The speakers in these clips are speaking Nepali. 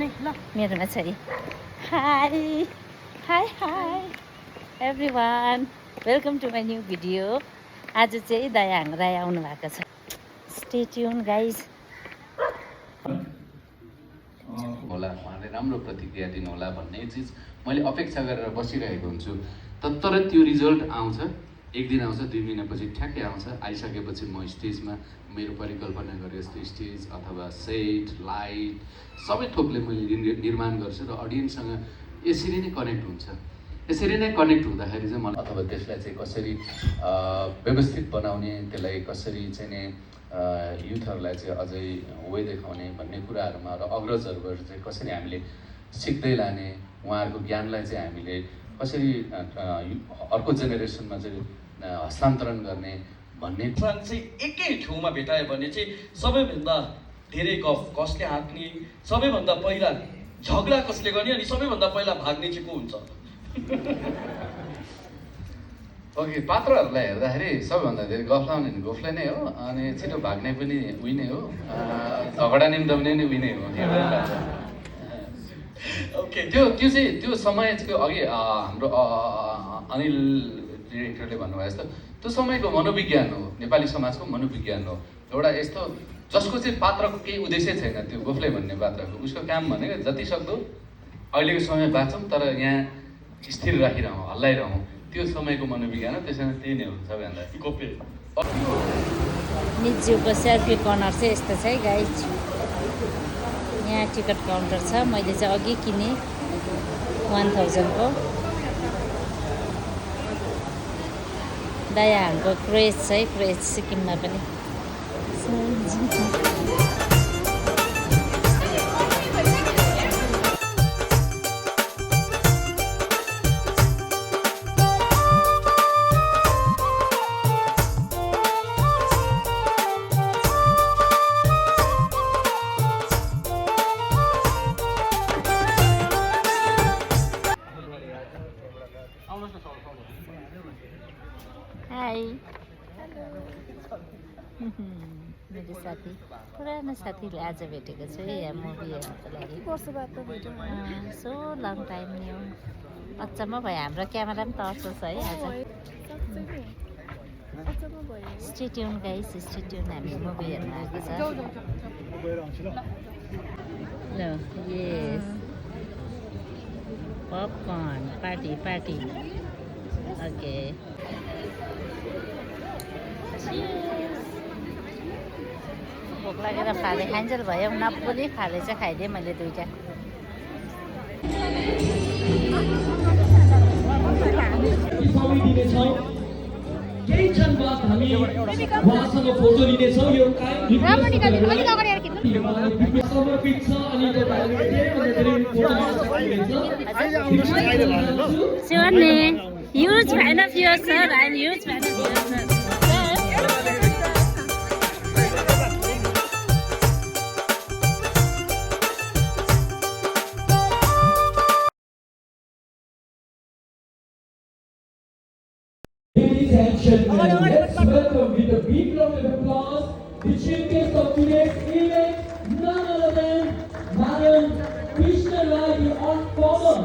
मेरोमा छ है hi hi hi everyone welcome to my new video. आज चाहिँ दयाहाङ राई आउनु भएको छ। Stay tune guys. होला उहाँले राम्रो प्रतिक्रिया दिनुहोला भन्ने चिज मैले अपेक्षा गरेर बसिरहेको हुन्छु। तर त्यो रिजल्ट आउँछ, एक दिन आउँछ, 2 महिनापछि ठ्याक्कै आउँछ। आइसकेपछि म स्टेजमा मेरो परिकल्पना गरे जस्तो स्टेज अथवा सेट लाइट सबै थोकले मैले निर्माण गर्छु र अडियन्ससँग यसरी नै कनेक्ट हुन्छ। यसरी नै कनेक्ट हुँदाखेरि चाहिँ मलाई अथवा त्यसलाई चाहिँ कसरी व्यवस्थित बनाउने, त्यसलाई कसरी चाहिँ नि युथहरूलाई चाहिँ अझै वे देखाउने भन्ने कुराहरूमा र अग्रजहरूबाट चाहिँ कसरी हामीले सिक्दै लाने, उहाँहरूको ज्ञानलाई चाहिँ हामीले कसरी अर्को जेनेरेसनमा चाहिँ हस्तान्तरण गर्ने भन्ने चाहिँ एकै ठाउँमा भेटायो भने चाहिँ सबैभन्दा धेरै गफ कसले हाँक्ने, सबैभन्दा पहिला झगडा कसले गर्ने अनि सबैभन्दा पहिला भाग्ने चाहिँ को हुन्छ? ओके, पात्रहरूलाई हेर्दाखेरि सबैभन्दा धेरै गफ लाउने गोफले नै हो, अनि छिटो भाग्ने पनि उही नै हो, झगडा निम्ताउने नै उही नै हो। ओके, त्यो समय चाहिँ अघि हाम्रो अनिल डिरेक्टरले भन्नुभयो जस्तो त्यो समयको मनोविज्ञान हो, नेपाली समाजको मनोविज्ञान हो। एउटा यस्तो जसको चाहिँ पात्रको केही उद्देश्य छैन, त्यो गोफले भन्ने पात्रको उसको काम भनेको जति सक्दो अहिलेको समय बाँचौँ तर यहाँ स्थिर राखिरहँ, हल्लाइरहँ, त्यो समयको मनोविज्ञान हो। त्यसैले त्यही नै हो सबैभन्दा गोप्य। निज्यूको सेल्फी कर्नर चाहिँ यस्तो छ है गाइज। यहाँ टिकट काउन्टर छ। मैले चाहिँ अघि किनेँ 1000 को। दयाहाङको क्रेज छ है, क्रेज सिक्किममा पनि। हाई मेरो साथी, पुरानो साथीले आज भेटेको छु है यहाँ मुभी हेर्नुको लागि। सो लङ टाइम नि हो। अचम्म भयो, हाम्रो क्यामेरा पनि तर्सो छ है आज। Stay tune guys, stay tune. हामी मुभी हेर्नु आएको छ। ल यस पपकर्न पार्टी पार्टी। ओके भोक लागेर फाले खाइन्जेल भयो। नब्बुली फाले चाहिँ खाइदिएँ मैले 2टा। केही क्षण बाद हामी उहाँसँग फोटो लिनेछौँ। यो समर्पित छ अनि तपाईँहरूले धेरैभन्दा धेरै फोटो लिन सक्नुहुन्छ। Siwane, huge fan of yours, sir. I'm huge fan of yours, sir. Ladies and gentlemen, let's welcome with a big round of applause the chief guest of today's event, none other than Madam Krishna Rai, the former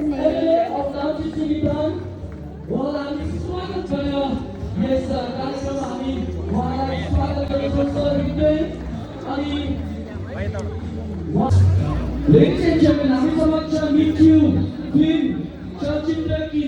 MLA of Namchi Silipan. उहाँलाई स्वागत गऱ्यो यस कार्यक्रममा। हामी उहाँलाई स्वागत गर्छौँ सर हृदय। अनि लेडिज एन्ड जेन्टलमेन, हामी समक्ष मृत्यु फिल्म चलचित्रकी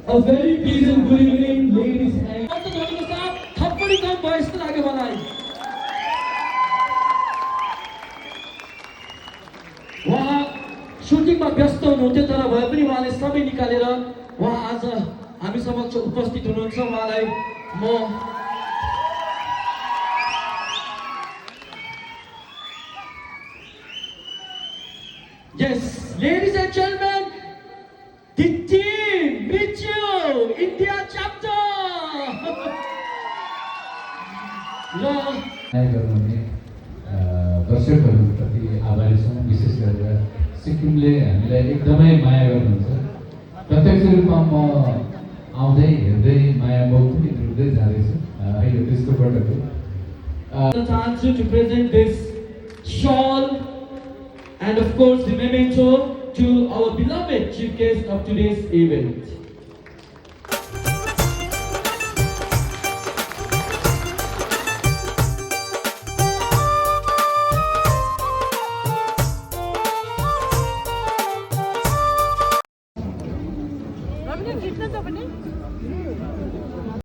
A very pleasant good evening, ladies and gentlemen. थप्पडी कम भयो जस्तो लाग्यो मलाई। उहाँ सुटिङमा व्यस्त हुनुहुन्थ्यो, तर भए पनि उहाँले समय निकालेर उहाँ आज हामी समक्ष उपस्थित हुनुहुन्छ। उहाँलाई म Yes, ladies and gentlemen, the team, meet you, India chapter. माया गर्नुहुने दर्शकहरूप्रति आभारी छौँ। विशेष गरेर सिक्किमले हामीलाई एकदमै माया गर्नुहुन्छ। प्रत्यक्ष रूपमा म आउँदै हेर्दै माया पनि रुँदै जाँदैछु। यो त्यसको प्रडक्ट हो। The chance to present this shawl and of course the memento to our beloved chief guest of today's event.